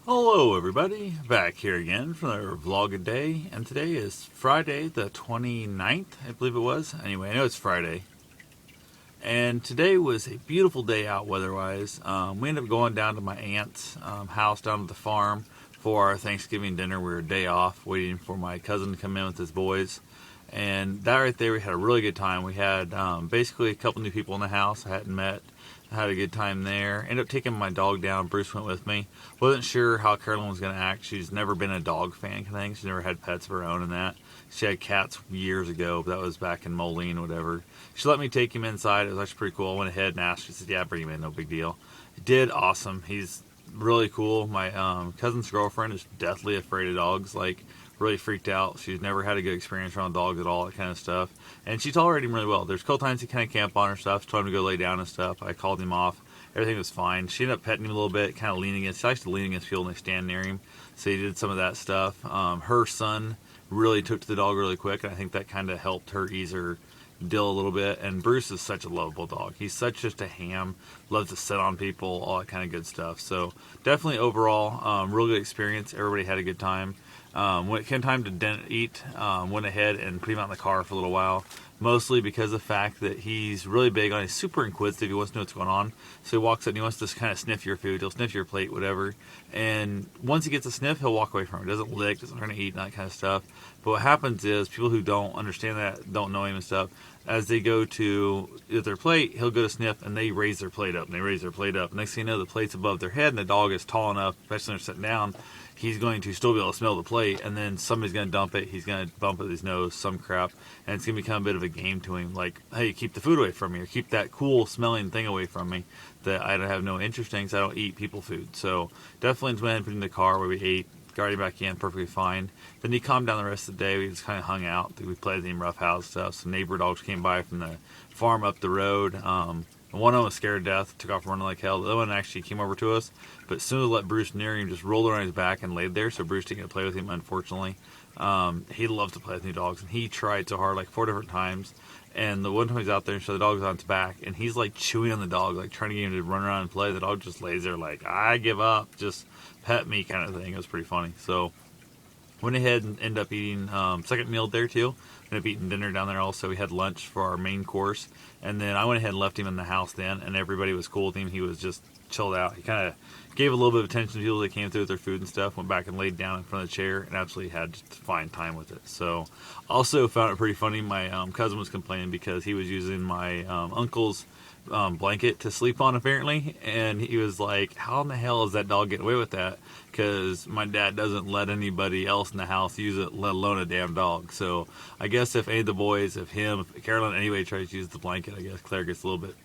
Hello everybody, back here again for another vlog a day, and today is Friday the 29th, I believe it was. Anyway, I know it's Friday. And today was a beautiful day out weather-wise. We ended up going down to my aunt's house down at the farm for our Thanksgiving dinner. We were a day off, waiting for my cousin to come in with his boys. And that right there, we had a really good time. We had basically a couple new people in the house I hadn't met. I had a good time there. Ended up taking my dog down. Bruce went with me. Wasn't sure how Carolyn was going to act. She's never been a dog fan kind of thing. She's never had pets of her own and that. She had cats years ago, but that was back in Moline or whatever. She let me take him inside. It was actually pretty cool. I went ahead and asked. She said, yeah, bring him in. No big deal. He did awesome. He's really cool. My cousin's girlfriend is deathly afraid of dogs. Like, really freaked out. She's never had a good experience around dogs at all, that kind of stuff. And she tolerated him really well. There's a couple times he kind of camped on her stuff. She told him to go lay down and stuff. I called him off. Everything was fine. She ended up petting him a little bit, kind of leaning against. She likes to lean against people when they stand near him. So he did some of that stuff. Her son really took to the dog really quick, and I think that kind of helped her ease her deal a little bit. And Bruce is such a lovable dog. He's such just a ham, loves to sit on people, all that kind of good stuff. So definitely overall, real good experience. Everybody had a good time. When it came time to eat, went ahead and put him out in the car for a little while, mostly because of the fact that he's really big on, he's super inquisitive, he wants to know what's going on, so he walks up and he wants to kind of sniff your food, he'll sniff your plate, whatever, and once he gets a sniff, he'll walk away from it, doesn't lick, doesn't try to eat, and that kind of stuff. But what happens is, people who don't understand that, don't know him and stuff, as they go to their plate, he'll go to sniff, and they raise their plate up, and they raise their plate up. Next thing you know, the plate's above their head, and the dog is tall enough, especially when they're sitting down, he's going to still be able to smell the plate, and then somebody's going to dump it, he's going to bump it with his nose, some crap, and it's going to become a bit of a game to him, like, hey, keep the food away from me, or keep that cool smelling thing away from me that I have no interest in, because I don't eat people food. So definitely went ahead and put him in the car where we ate, got him back in perfectly fine. Then he calmed down the rest of the day. We just kind of hung out. We played with him rough house stuff. Some neighbor dogs came by from the farm up the road. One of them was scared to death, took off running like hell. The other one actually came over to us, but as soon as we let Bruce near him, just rolled on his back and laid there, so Bruce didn't get to play with him, unfortunately. He loves to play with new dogs, and he tried so hard, like 4 different times, and the one time he's out there and so the dog's on its back, and he's like chewing on the dog, like trying to get him to run around and play. The dog just lays there like, I give up, just pet me kind of thing. It was pretty funny. So went ahead and ended up eating second meal there too. Ended up eating dinner down there also. We had lunch for our main course, and then I went ahead and left him in the house then, and everybody was cool with him. He was just chilled out. He kind of gave a little bit of attention to people that came through with their food and stuff, went back and laid down in front of the chair, and absolutely had just a fine time with it. So also found it pretty funny. My cousin was complaining because he was using my uncle's blanket to sleep on apparently, and he was like, how in the hell is that dog getting away with that, because my dad doesn't let anybody else in the house use it, let alone a damn dog. So I guess if any of the boys, if Carolyn, anybody tries to use the blanket, I guess Claire gets a little bit,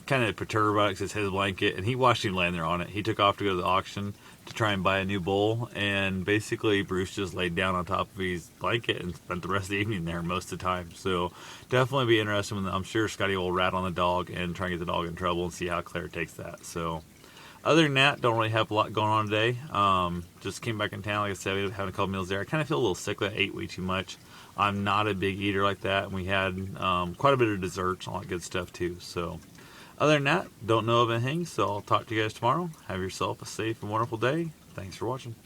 kind of perturbed about it because it's his blanket, and he watched him laying there on it. He took off to go to the auction to try and buy a new bowl, and basically Bruce just laid down on top of his blanket and spent the rest of the evening there most of the time. So definitely be interested when I'm sure Scotty will rat on the dog and try and get the dog in trouble and see how Claire takes that. So other than that, don't really have a lot going on today. Just came back in town, like I said, we had a couple meals there. I kind of feel a little sick that I ate way too much. I'm not a big eater like that, and we had quite a bit of desserts and all that good stuff too. So other than that, don't know of anything, so I'll talk to you guys tomorrow. Have yourself a safe and wonderful day. Thanks for watching.